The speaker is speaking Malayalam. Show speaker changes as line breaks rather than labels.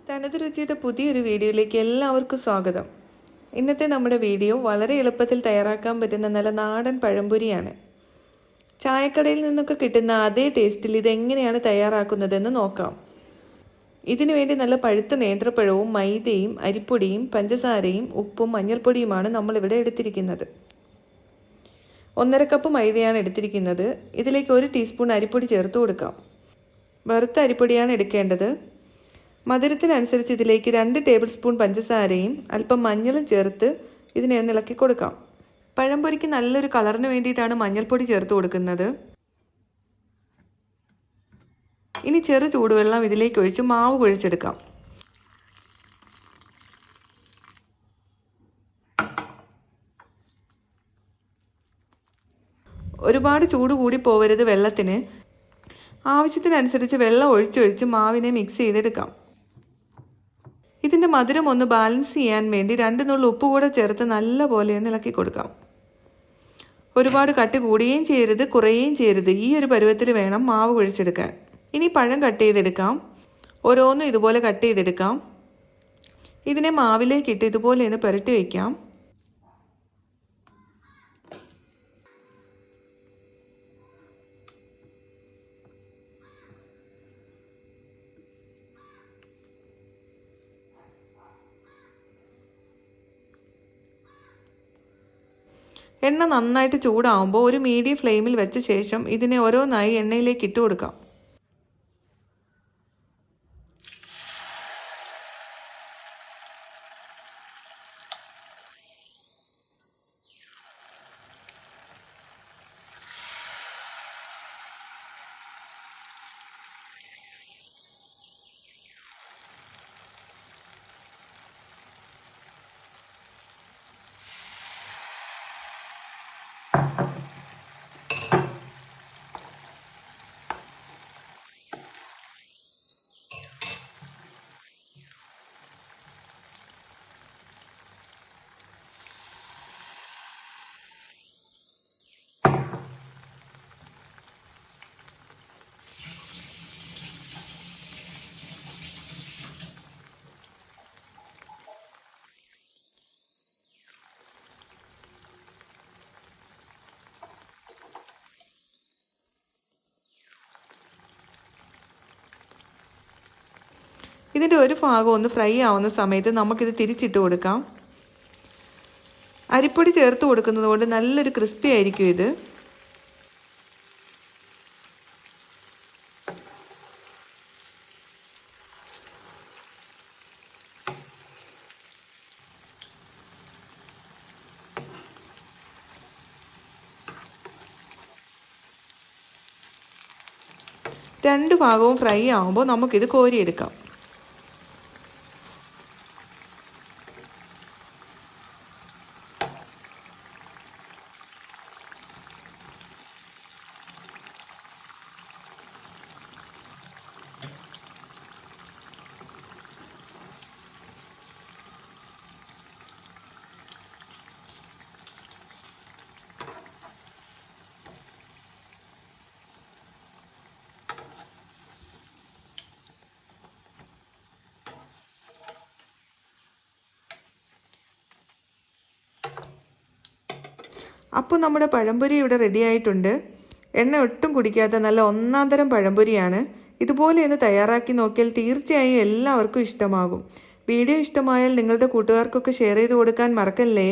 thanathruchiയുടെ പുതിയൊരു വീഡിയോയിലേക്ക് എല്ലാവർക്കും സ്വാഗതം. ഇന്നത്തെ നമ്മുടെ വീഡിയോ വളരെ എളുപ്പത്തിൽ തയ്യാറാക്കാൻ പറ്റുന്ന നല്ല നാടൻ പഴംപൊരിയാണ്. ചായക്കടയിൽ നിന്നൊക്കെ കിട്ടുന്ന അതേ ടേസ്റ്റിൽ ഇതെങ്ങനെയാണ് തയ്യാറാക്കുന്നതെന്ന് നോക്കാം. ഇതിനു വേണ്ടി നല്ല പഴുത്ത നേന്ത്രപ്പഴവും മൈദയും അരിപ്പൊടിയും പഞ്ചസാരയും ഉപ്പും മഞ്ഞൾപ്പൊടിയുമാണ് നമ്മളിവിടെ എടുത്തിരിക്കുന്നത്. 1.5 കപ്പ് മൈദയാണ് എടുത്തിരിക്കുന്നത്. ഇതിലേക്ക് 1 ടീസ്പൂൺ അരിപ്പൊടി ചേർത്ത് കൊടുക്കാം. വറുത്ത അരിപ്പൊടിയാണ് എടുക്കേണ്ടത്. മധുരത്തിനനുസരിച്ച് ഇതിലേക്ക് 2 ടേബിൾ സ്പൂൺ പഞ്ചസാരയും അല്പം മഞ്ഞളും ചേർത്ത് ഇതിനെ ഒന്ന് ഇളക്കി കൊടുക്കാം. പഴംപൊരിക്ക് നല്ലൊരു കളറിന് വേണ്ടിയിട്ടാണ് മഞ്ഞൾപ്പൊടി ചേർത്ത് കൊടുക്കുന്നത്. ഇനി ചെറു ചൂടുവെള്ളം ഇതിലേക്ക് ഒഴിച്ച് മാവ് കുഴച്ചെടുക്കാം. ഒരുപാട് ചൂട് കൂടി പോവരുത് വെള്ളത്തിന്. ആവശ്യത്തിനനുസരിച്ച് വെള്ളം ഒഴിച്ചൊഴിച്ച് മാവിനെ മിക്സ് ചെയ്തെടുക്കാം. ഇതിൻ്റെ മധുരം ഒന്ന് ബാലൻസ് ചെയ്യാൻ വേണ്ടി 2 നുള്ളു ഉപ്പ് കൂടെ ചേർത്ത് നല്ലപോലെ ഒന്ന് ഇളക്കി കൊടുക്കാം. ഒരുപാട് കട്ടി കൂടുകയും ചെയ്യരുത്, കുറയുകയും ചെയ്യരുത്. ഈ ഒരു പരുവത്തിൽ വേണം മാവ് കുഴച്ചെടുക്കാൻ. ഇനി പഴം കട്ട് ചെയ്തെടുക്കാം. ഓരോന്നും ഇതുപോലെ കട്ട് ചെയ്തെടുക്കാം. ഇതിനെ മാവിലേക്കിട്ട് ഇതുപോലെ ഒന്ന് പുരട്ടി വയ്ക്കാം. എണ്ണ നന്നായിട്ട് ചൂടാവുമ്പോൾ ഒരു മീഡിയം ഫ്ലെയിമിൽ വെച്ച ശേഷം ഇതിനെ ഓരോന്നായി എണ്ണയിലേക്ക് ഇട്ട് കൊടുക്കാം. ഇതിൻ്റെ ഒരു ഭാഗം ഒന്ന് ഫ്രൈ ആവുന്ന സമയത്ത് നമുക്കിത് തിരിച്ചിട്ട് കൊടുക്കാം. അരിപ്പൊടി ചേർത്ത് കൊടുക്കുന്നത് കൊണ്ട് നല്ലൊരു ക്രിസ്പി ആയിരിക്കും ഇത്. രണ്ട് ഭാഗവും ഫ്രൈ ആവുമ്പോൾ നമുക്കിത് കോരിയെടുക്കാം. അപ്പോൾ നമ്മുടെ പഴംപൊരി ഇവിടെ റെഡി ആയിട്ടുണ്ട്. എണ്ണ ഒട്ടും കുടിക്കാത്ത നല്ല ഒന്നാം തരം പഴംപൊരിയാണ്. ഇതുപോലെ ഒന്ന് തയ്യാറാക്കി നോക്കിയാൽ തീർച്ചയായും എല്ലാവർക്കും ഇഷ്ടമാകും. വീഡിയോ ഇഷ്ടമായാൽ നിങ്ങളുടെ കൂട്ടുകാർക്കൊക്കെ ഷെയർ ചെയ്ത് കൊടുക്കാൻ മറക്കല്ലേ.